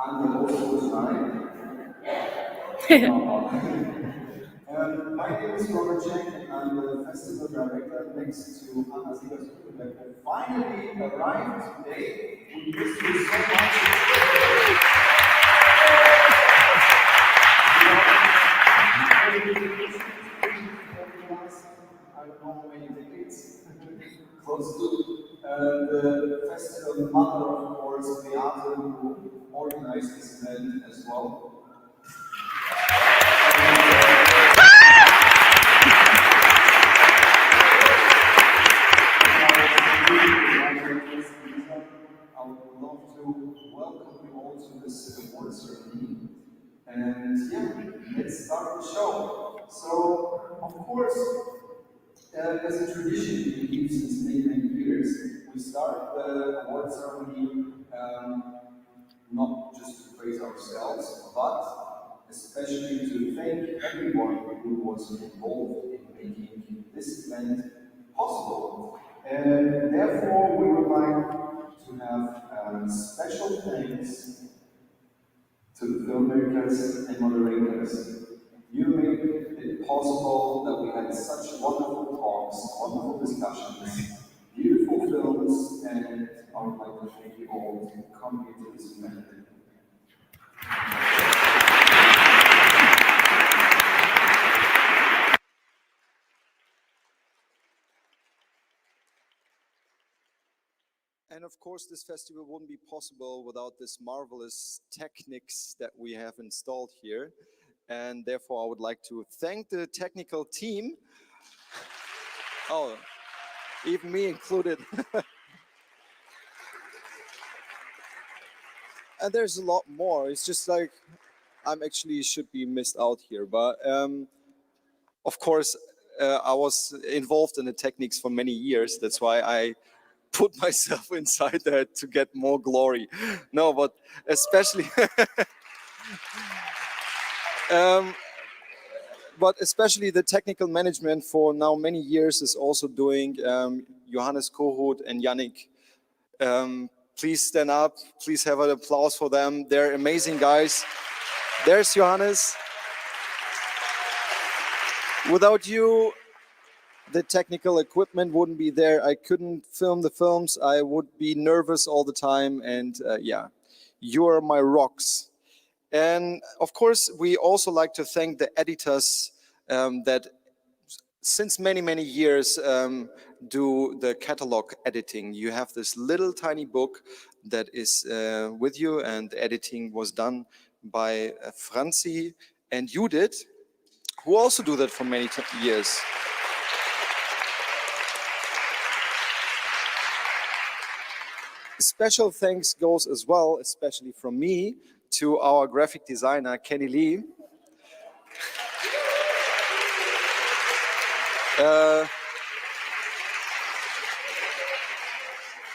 I'm the host for tonight. My name is Robert Jack, and I'm the festival director next to Anna Krüger, who finally arrived today. We miss you so much. I don't know how many decades, close to. The festival mother, of course, Beate, who organized this event as well. I would love to welcome you all to this award ceremony. And yeah, let's start the show. So, of course, as a tradition we believe since many years, we start the award ceremony not just to praise ourselves, but especially to thank everyone who was involved in making this event possible. And therefore, we would like to have special thanks to the filmmakers and moderators. You made it possible that we had such wonderful talks, wonderful discussions, beautiful films, and I would like to thank you all to come here to this event. And of course, this festival wouldn't be possible without this marvelous techniques that we have installed here. And therefore, I would like to thank the technical team. Oh, even me included. And there's a lot more. It's just like I'm actually should be missed out here. But of course, I was involved in the techniques for many years. That's why I put myself inside there to get more glory. No, but especially but especially the technical management for now many years is also doing Johannes Kohut and Yannick. Please stand up. Please have an applause for them. They're amazing guys. There's Johannes. Without you, the technical equipment wouldn't be there. I couldn't film the films. I would be nervous all the time. And yeah, you're my rocks. And of course, we also like to thank the editors that since many years do the catalog editing. You have this little tiny book that is with you, and the editing was done by Franzi and Judith, who also do that for many years. Special thanks goes as well, especially from me, to our graphic designer, Kenny Lee.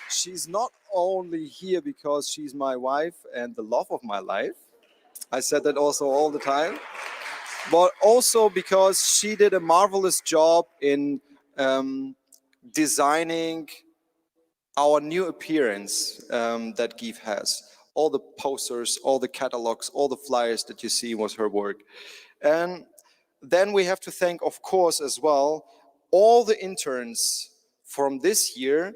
She's not only here because she's my wife and the love of my life. I said that also all the time. But also because she did a marvelous job in designing our new appearance that GIEFF has. All the posters, all the catalogs, all the flyers that you see was her work. And then we have to thank, of course, as well, all the interns from this year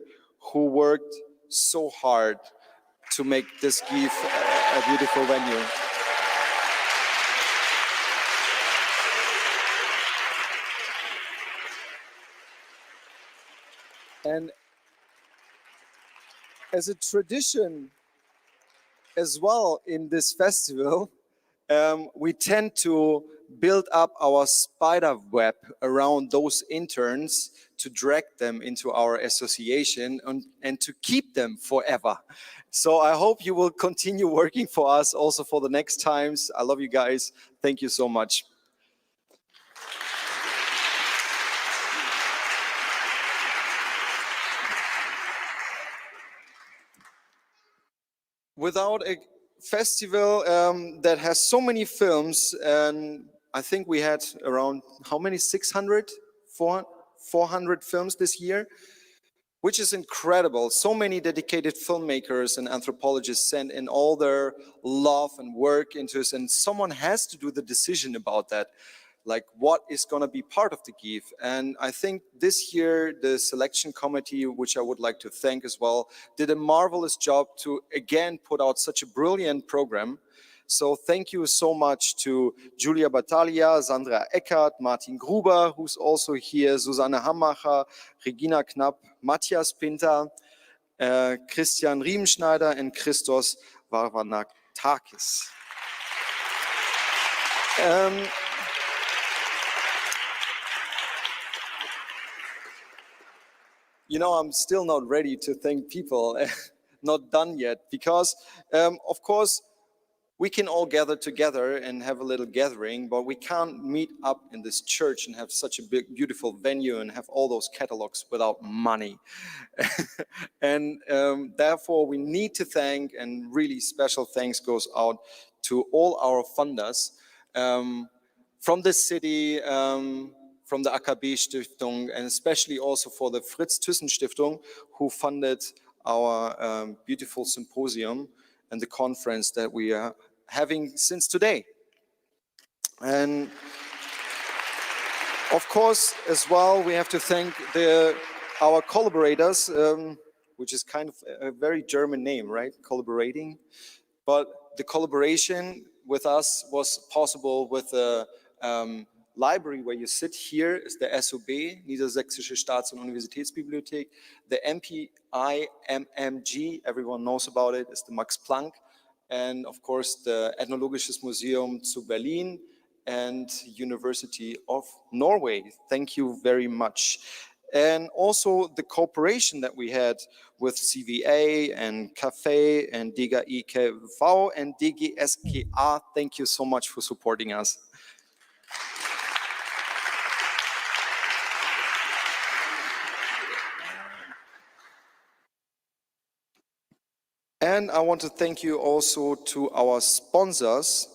who worked so hard to make this GIEFF a beautiful venue. And as a tradition as well in this festival, we tend to build up our spider web around those interns to drag them into our association and to keep them forever. So I hope you will continue working for us also for the next times. I love you guys. Thank you so much. Without a festival that has so many films, and I think we had around, how many, 600, 400 films this year. which is incredible. So many dedicated filmmakers and anthropologists send in all their love and work into this, and someone has to do the decision about that, like what is going to be part of the GIEFF. And I think this year the selection committee, which I would like to thank as well, did a marvelous job to again put out such a brilliant program. So thank you so much to Julia Battaglia, Sandra Eckert, Martin Gruber, who's also here, Susanne Hammacher, Regina Knapp, Matthias Pinter, Christian Riemenschneider, and Christos Varvanatakis. You know, I'm still not ready to thank people, not done yet, because of course, we can all gather together and have a little gathering, but we can't meet up in this church and have such a big, beautiful venue and have all those catalogs without money. And therefore, we need to thank, and really special thanks goes out to all our funders from the city, from the AKB Stiftung, and especially also for the Fritz Thyssen Stiftung, who funded our beautiful symposium and the conference that we are having since today. And of course, as well, we have to thank our collaborators, which is kind of a very German name, right? Collaborating. But the collaboration with us was possible with the library where you sit here is the SOB, Niedersächsische Staats- und Universitätsbibliothek. The MPIMMG, everyone knows about it, is the Max Planck. And of course, the Ethnologisches Museum zu Berlin and University of Norway. Thank you very much. And also the cooperation that we had with CVA and CAFE and DGIEKV and DGSKA. Thank you so much for supporting us. And I want to thank you also to our sponsors,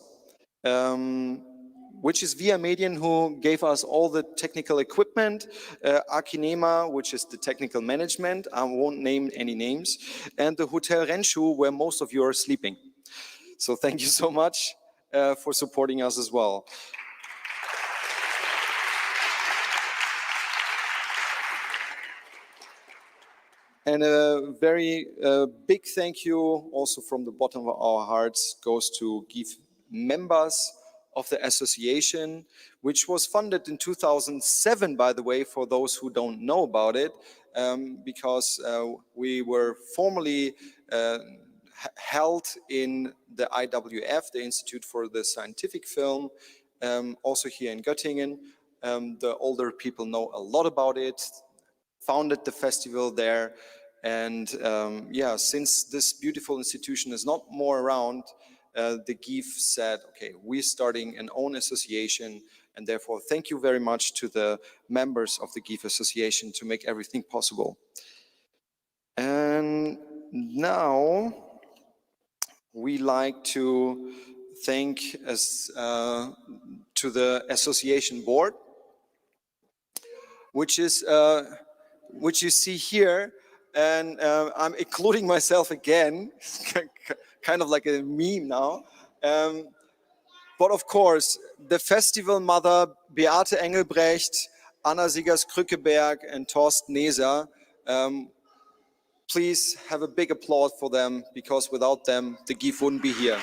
which is Via Medien, who gave us all the technical equipment, Akinema, which is the technical management, I won't name any names, and the Hotel Renshu, where most of you are sleeping. So thank you so much for supporting us as well. And a very big thank you also from the bottom of our hearts goes to GIEFF members of the association, which was funded in 2007, by the way, for those who don't know about it, because we were formerly held in the IWF, the Institute for the Scientific Film, also here in Göttingen. The older people know a lot about it, founded the festival there. And yeah, since this beautiful institution is not more around, the GIEFF said, okay, we're starting an own association, and therefore thank you very much to the members of the GIEFF association to make everything possible. And now we like to thank to the association board, which is which you see here, and I'm including myself again, kind of like a meme now. But of course, the festival mother, Beate Engelbrecht, Anna Siegers-Krückeberg, and Torsten Neser, please have a big applause for them, because without them, the GIEFF wouldn't be here.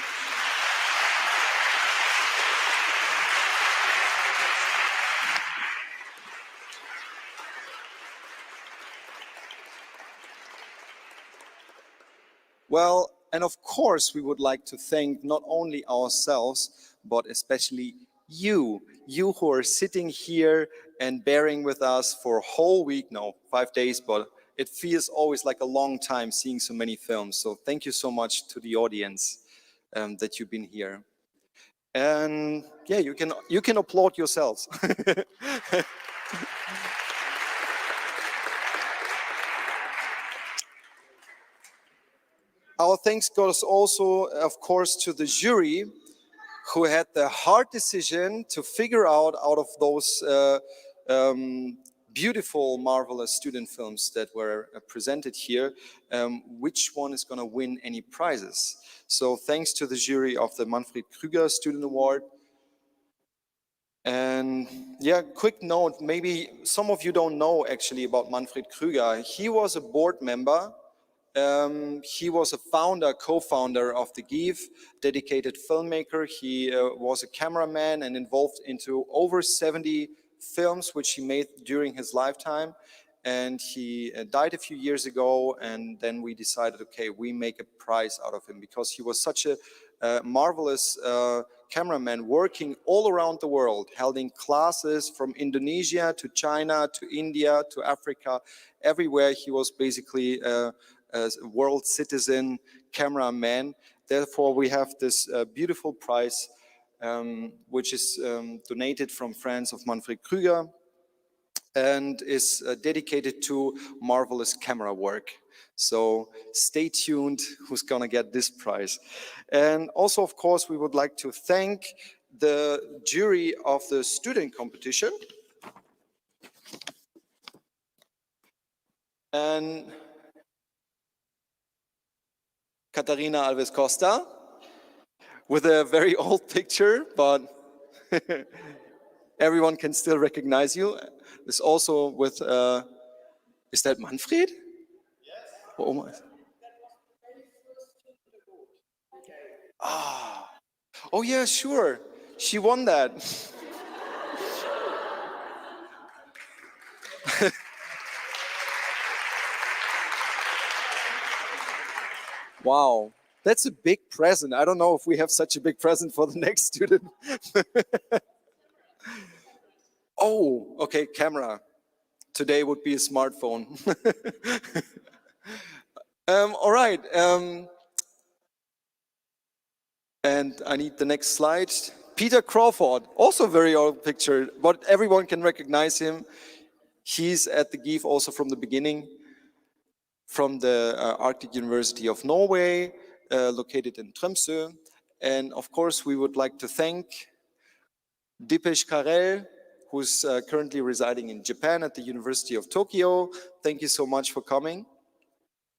Well, and of course, we would like to thank not only ourselves, but especially you who are sitting here and bearing with us for a whole week, no, 5 days, but it feels always like a long time seeing so many films. So thank you so much to the audience that you've been here. And yeah, you can applaud yourselves. Our thanks goes also, of course, to the jury, who had the hard decision to figure out of those beautiful, marvelous student films that were presented here, which one is going to win any prizes. So thanks to the jury of the Manfred Krüger Student Award. And yeah, quick note, maybe some of you don't know actually about Manfred Krüger. He was a board member. He was a founder, co-founder of the GIEFF, dedicated filmmaker. He was a cameraman and involved into over 70 films which he made during his lifetime. And he died a few years ago, and then we decided, okay, we make a prize out of him because he was such a marvelous cameraman working all around the world, holding classes from Indonesia to China to India to Africa. Everywhere he was basically a world citizen cameraman. Therefore, we have this beautiful prize, which is donated from friends of Manfred Krüger and is dedicated to marvelous camera work. So stay tuned who's gonna get this prize. And also, of course, we would like to thank the jury of the student competition. And Katarina Alves Costa with a very old picture, but everyone can still recognize you. It's also with, is that Manfred? Yes. Oh my. Ah, oh yeah, sure. She won that. Wow, that's a big present. I don't know if we have such a big present for the next student. Oh, okay, camera. Today would be a smartphone. All right. And I need the next slide. Peter Crawford, also a very old picture, but everyone can recognize him. He's at the GIEFF also from the beginning, from the Arctic University of Norway, located in Tromsø. And of course, we would like to thank Dipesh Karel, who's currently residing in Japan at the University of Tokyo. Thank you so much for coming.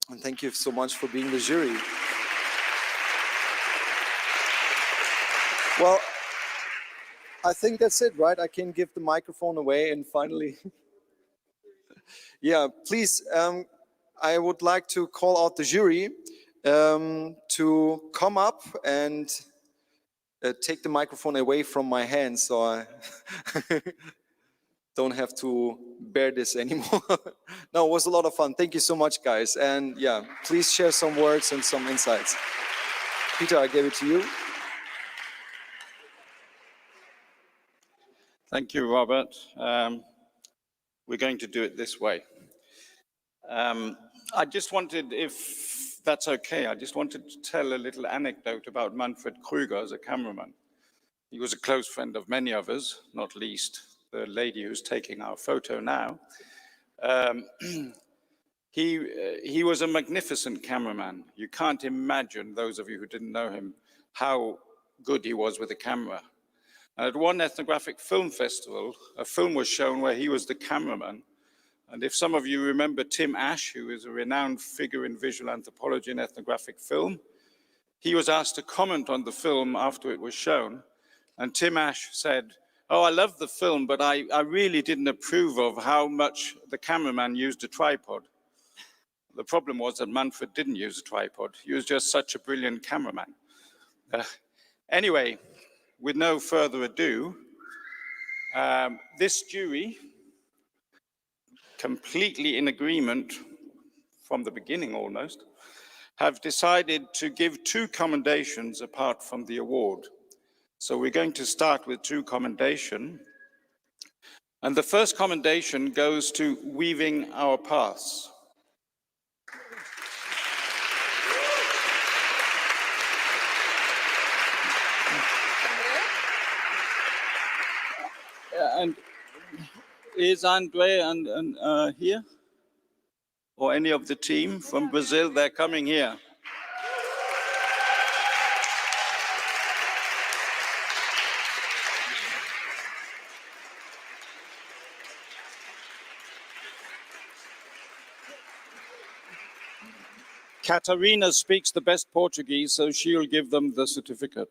And thank you so much for being the jury. Well, I think that's it, right? I can give the microphone away and finally. Yeah, please, I would like to call out the jury to come up and take the microphone away from my hands so I don't have to bear this anymore. No, it was a lot of fun. Thank you so much, guys. And yeah, please share some words and some insights. Peter, I gave it to you. Thank you, Robert. We're going to do it this way. I just wanted, if that's okay, I just wanted to tell a little anecdote about Manfred Krüger as a cameraman. He was a close friend of many of us, not least the lady who's taking our photo now. He was a magnificent cameraman. You can't imagine, those of you who didn't know him, how good he was with a camera. And at one ethnographic film festival, a film was shown where he was the cameraman. And if some of you remember Tim Ash, who is a renowned figure in visual anthropology and ethnographic film, he was asked to comment on the film after it was shown. And Tim Ash said, "Oh, I love the film, but I really didn't approve of how much the cameraman used a tripod." The problem was that Manfred didn't use a tripod. He was just such a brilliant cameraman. Anyway, with no further ado, this jury, completely in agreement from the beginning almost, have decided to give 2 commendations apart from the award. So we're going to start with 2 commendations. And the first commendation goes to Weaving Our Paths. And is Andre and here? Or any of the team from Brazil? They're coming here. Katarina speaks the best Portuguese, so she'll give them the certificate.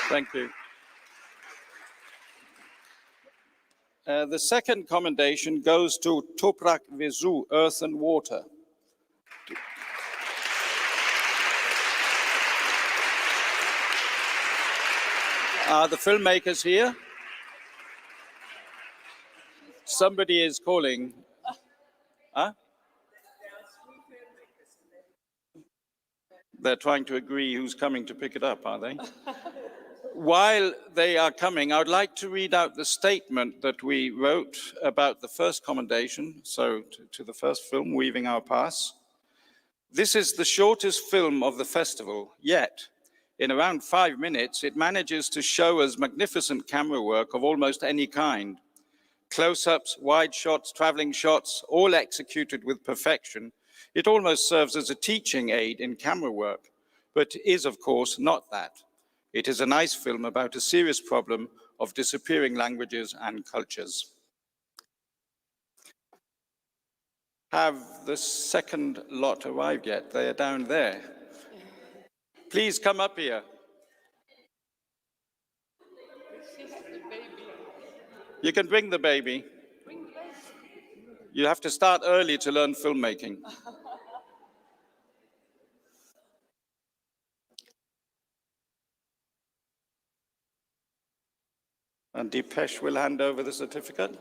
Thank you. The second commendation goes to Toprak Vezu, Earth and Water. Are the filmmakers here? Somebody is calling. Huh? They're trying to agree who's coming to pick it up, are they? While they are coming, I would like to read out the statement that we wrote about the first commendation, so to the first film, Weaving Our Past. This is the shortest film of the festival, yet in around 5 minutes, it manages to show us magnificent camera work of almost any kind. Close-ups, wide shots, traveling shots, all executed with perfection. It almost serves as a teaching aid in camera work, but is, of course, not that. It is a nice film about a serious problem of disappearing languages and cultures. Have the second lot arrived yet? They are down there. Please come up here. You can bring the baby. You have to start early to learn filmmaking. And Deepesh will hand over the certificate.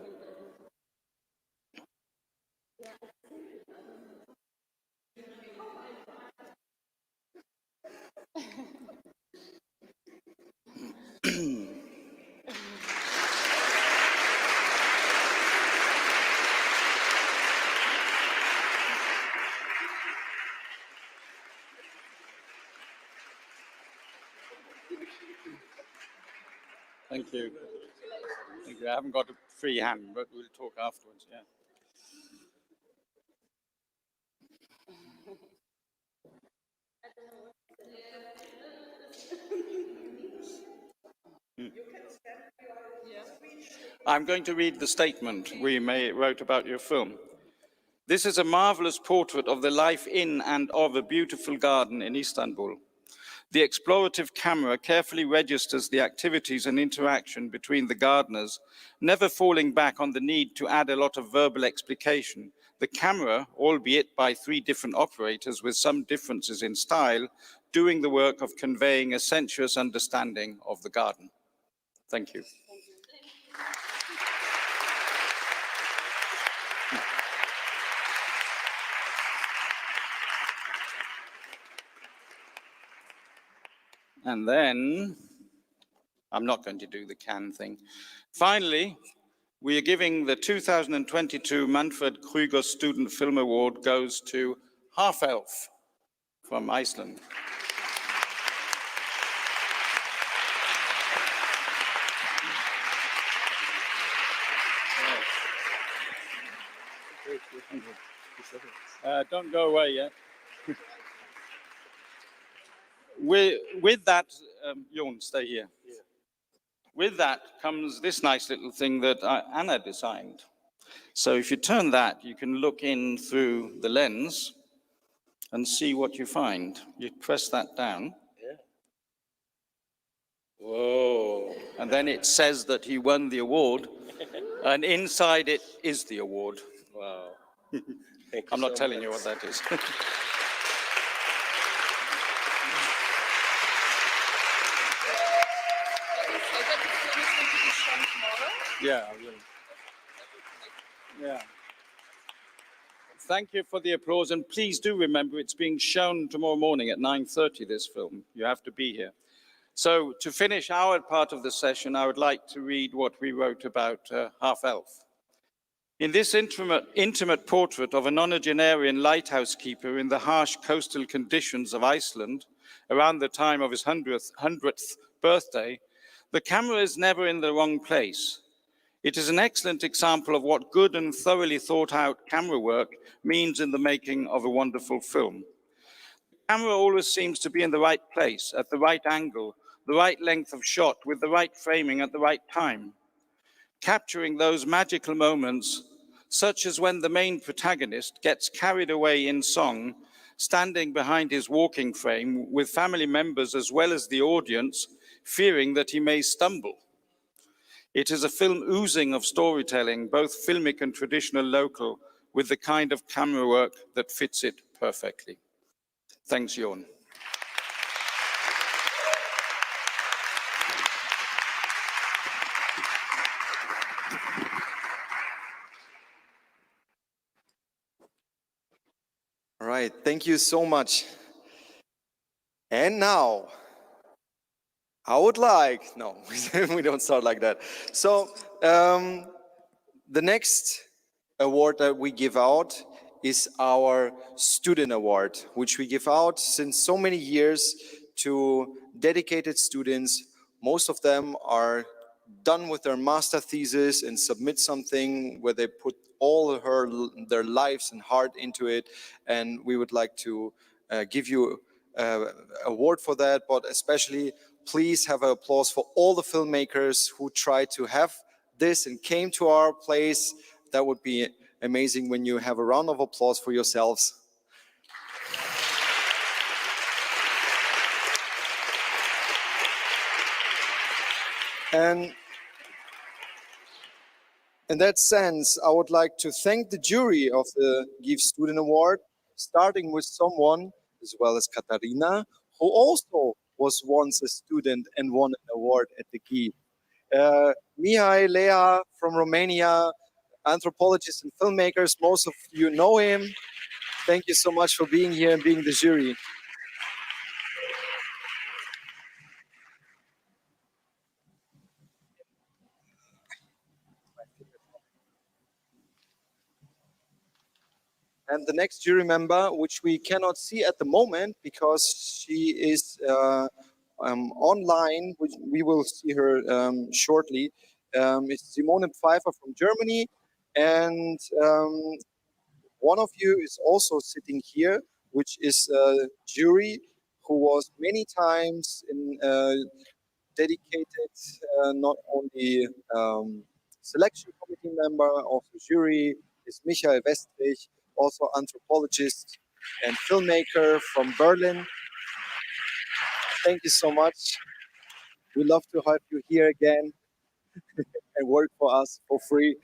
Thank you. Thank you. I haven't got a free hand, but we'll talk afterwards, yeah. I'm going to read the statement we wrote about your film. This is a marvelous portrait of the life in and of a beautiful garden in Istanbul. The explorative camera carefully registers the activities and interaction between the gardeners, never falling back on the need to add a lot of verbal explication. The camera, albeit by 3 different operators with some differences in style, doing the work of conveying a sensuous understanding of the garden. Thank you. And then, I'm not going to do the can thing. Finally, we are giving the 2022 Manfred Krüger Student Film Award goes to Half Elf from Iceland. Don't go away yet. With that, Jon, stay here. Yeah. With that comes this nice little thing that Anna designed. So if you turn that, you can look in through the lens and see what you find. You press that down. Yeah. Whoa. And then it says that he won the award, and inside it is the award. Wow. I'm not telling you what that is. Yeah, I will. Yeah. Thank you for the applause, and please do remember it's being shown tomorrow morning at 9:30, this film. You have to be here. So to finish our part of the session, I would like to read what we wrote about Half Elf. In this intimate portrait of a nonagenarian lighthouse keeper in the harsh coastal conditions of Iceland, around the time of his 100th birthday, The camera is never in the wrong place. It is an excellent example of what good and thoroughly thought out camera work means in the making of a wonderful film. The camera always seems to be in the right place, at the right angle, the right length of shot, with the right framing at the right time, capturing those magical moments, such as when the main protagonist gets carried away in song, standing behind his walking frame with family members as well as the audience, fearing that he may stumble. It is a film oozing of storytelling, both filmic and traditional local, with the kind of camera work that fits it perfectly. Thanks, Jorn. All right, thank you so much. And now, I would like, no, we don't start like that. So, the next award that we give out is our student award, which we give out since so many years to dedicated students. Most of them are done with their master thesis and submit something where they put all their lives and heart into it. And we would like to give you award for that, but especially please have an applause for all the filmmakers who tried to have this and came to our place. That would be amazing when you have a round of applause for yourselves. And in that sense, I would like to thank the jury of the GIEFF Student Award, starting with someone, as well as Katharina, who also was once a student and won an award at the GIEFF. Mihai Lea from Romania, anthropologist and filmmakers. Most of you know him. Thank you so much for being here and being the jury. And the next jury member, which we cannot see at the moment because she is online, which we will see her shortly, is Simone Pfeiffer from Germany. And one of you is also sitting here, which is a jury who was many times in dedicated, not only selection committee member, also jury, is Michael Westrich, also anthropologist and filmmaker from Berlin. Thank you so much. We love to have you here again and work for us for free.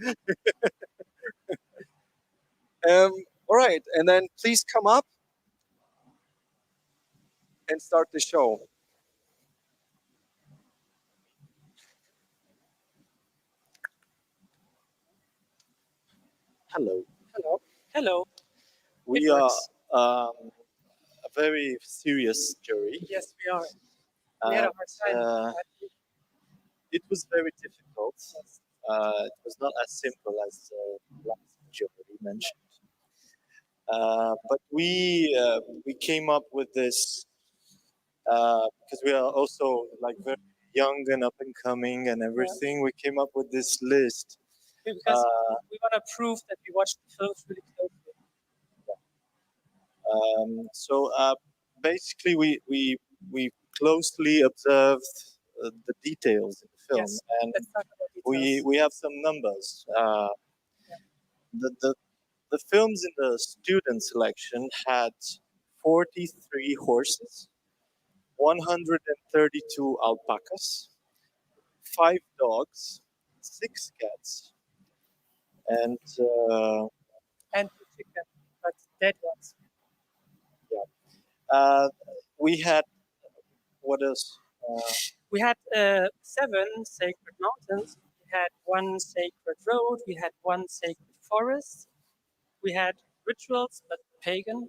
All right, and then please come up and start the show. Hello. Hello. Hello. We It are works. a very serious jury. Yes, we are. We had a hard time. It was very difficult. It was not as simple as the last jury mentioned. But we came up with this because we are also like very young and up and coming and everything. We came up with this list. Because we want to prove that we watched the films really closely. So basically, we closely observed the details in the film, Yes, and let's talk about details. we have some numbers. The films in the student selection had 43 horses, 132 alpacas, 5 dogs, 6 cats, and And the chicken, but dead ones. we had what else? We had 7 sacred mountains. We had 1 sacred road. We had 1 sacred forest. We had rituals, but pagan,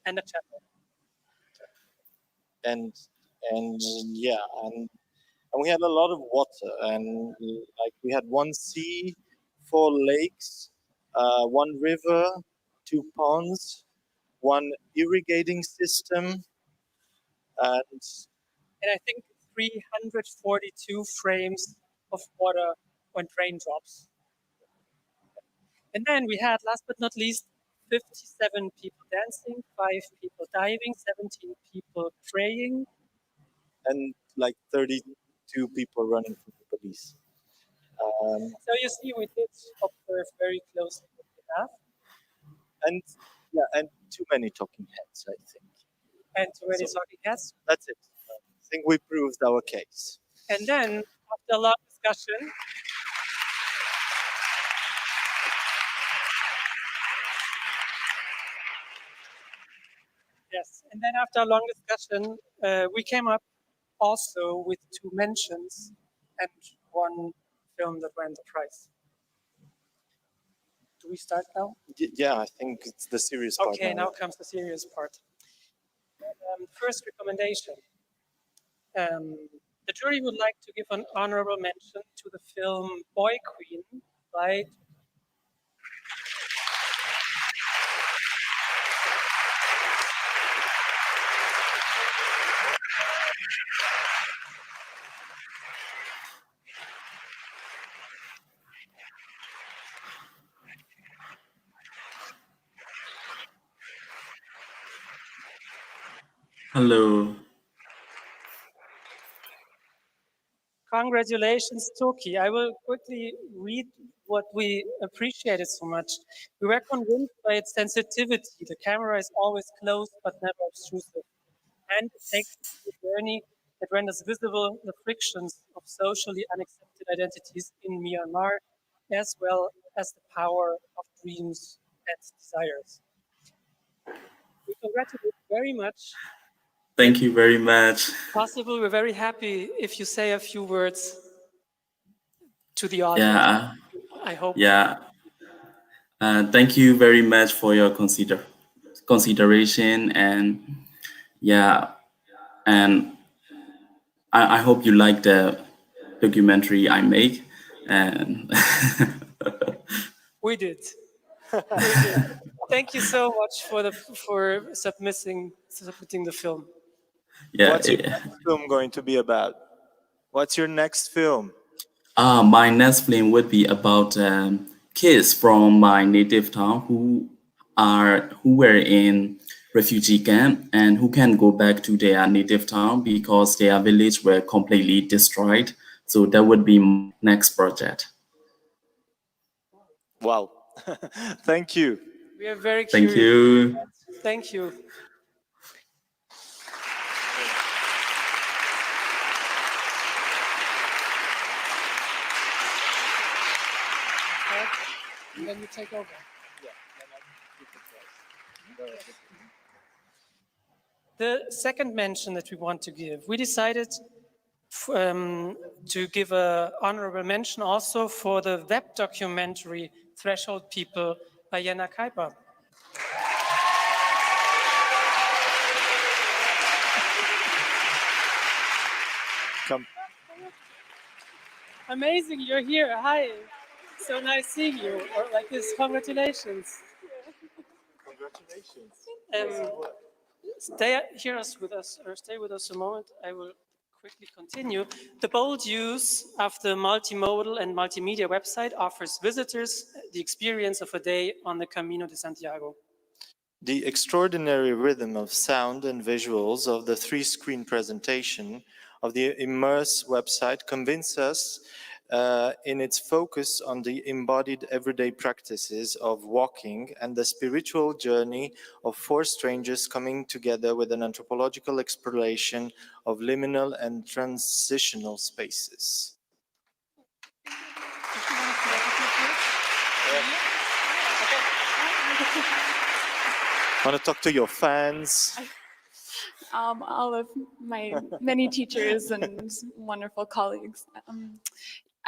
and a chapel. and yeah, and we had a lot of water, and like we had 1 sea, 4 lakes, 1 river, 2 ponds, 1 irrigating system, and And I think 342 frames of water and raindrops. And then we had, last but not least, 57 people dancing, 5 people diving, 17 people praying. And like 32 people running from the police. So you see, we did observe very closely what we have. And yeah, and too many talking heads, I think. And too many So- talking heads. That's it. I think we proved our case. And then, after a long discussion, yes, and then after a long discussion, we came up also with 2 mentions and 1 film that won the prize. Do we start now? Yeah, I think it's the serious part. Okay, now comes the serious part. First recommendation. The jury would like to give an honorable mention to the film Boy Queen by Hello. Congratulations, Toki. I will quickly read what we appreciated so much. We were convinced by its sensitivity. The camera is always close but never obtrusive. And it takes us to a journey that renders visible the frictions of socially unaccepted identities in Myanmar, as well as the power of dreams and desires. We congratulate you very much. Thank you very much. Possible, we're very happy if you say a few words to the audience. Yeah. I hope. Yeah. Thank you very much for your consideration, and yeah, and I hope you like the documentary I make, and We did. We did. Thank you so much for submitting the film. yeah. What's your next film going to be about? What's your next film? My next film would be about kids from my native town who were in refugee camp and who can go back to their native town because their village were completely destroyed. So that would be my next project. Wow. Thank you. We are very Thank curious. you. Thank you. And then you take over. The second mention that we want to give, we decided to give an honorable mention also for the web documentary Threshold People by Jenna Kuiper. Come. Amazing, you're here. Hi. So nice seeing you. Or like this, congratulations. Congratulations. Stay with us a moment. I will quickly continue. The bold use of the multimodal and multimedia website offers visitors the experience of a day on the Camino de Santiago. The extraordinary rhythm of sound and visuals of the 3-screen presentation of the Immerse website convince us in its focus on the embodied everyday practices of walking and the spiritual journey of 4 strangers coming together with an anthropological exploration of liminal and transitional spaces. Want to talk to your fans? All of my many teachers and wonderful colleagues.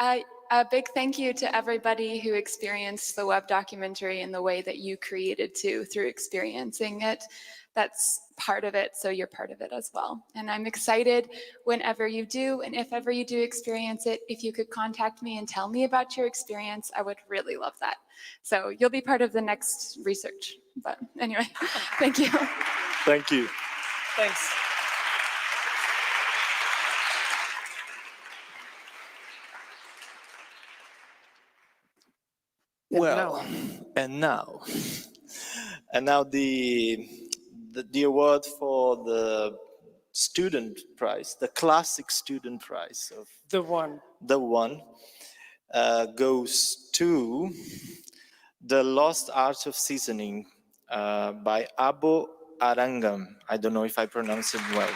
A big thank you to everybody who experienced the web documentary in the way that you created to through experiencing it. That's part of it, so you're part of it as well. And I'm excited whenever you do, and if ever you do experience it, if you could contact me and tell me about your experience, I would really love that. So you'll be part of the next research. But anyway, thank you. Thank you. Thanks. Well, and now, and now the award for the student prize, the classic student prize of The one. the one, goes to The Lost Art of Seasoning by Abo Arangam. I don't know if I pronounce it well.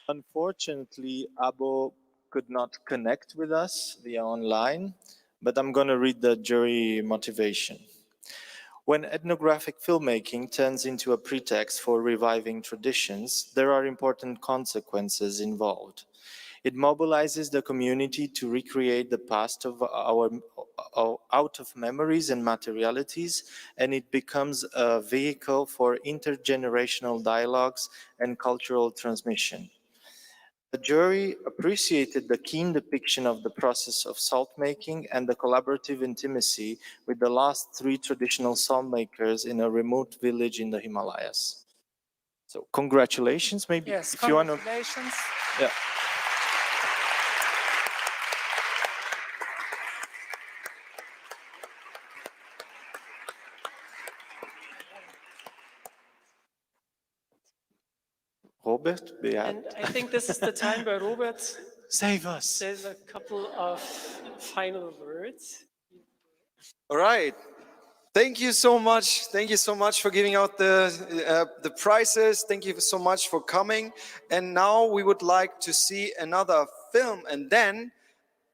Unfortunately, Abo could not connect with us via online, but I'm going to read the jury motivation. When ethnographic filmmaking turns into a pretext for reviving traditions, there are important consequences involved. It mobilizes the community to recreate the past out of memories and materialities, and it becomes a vehicle for intergenerational dialogues and cultural transmission. The jury appreciated the keen depiction of the process of salt making and the collaborative intimacy with the last three traditional salt makers in a remote village in the Himalayas. So congratulations, maybe Yes, if you want to. congratulations. Yeah. Robert, Beat. And I think this is the time where Robert Save us. says a couple of final words. All right. Thank you so much. Thank you so much for giving out the prizes. Thank you so much for coming. And now we would like to see another film. And then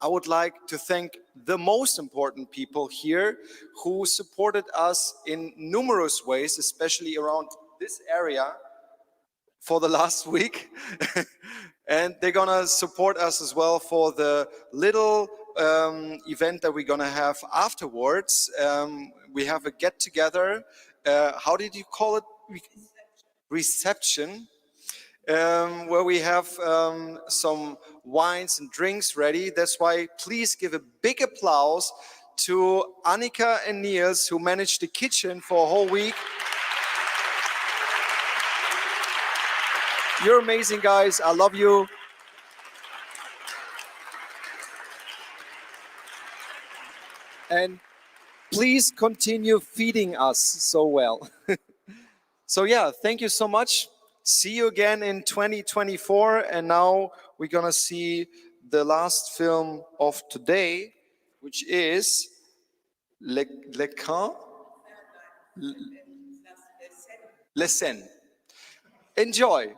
I would like to thank the most important people here who supported us in numerous ways, especially around this area for the last week. And they're gonna support us as well for the little event that we're gonna have afterwards. We have a get together. How did you call it? Reception. Where we have some wines and drinks ready. That's why please give a big applause to Annika and Niels, who managed the kitchen for a whole week. You're amazing, guys. I love you. And please continue feeding us so well. So yeah, thank you so much. See you again in 2024. And now we're gonna see the last film of today, which is Les Scènes. Enjoy.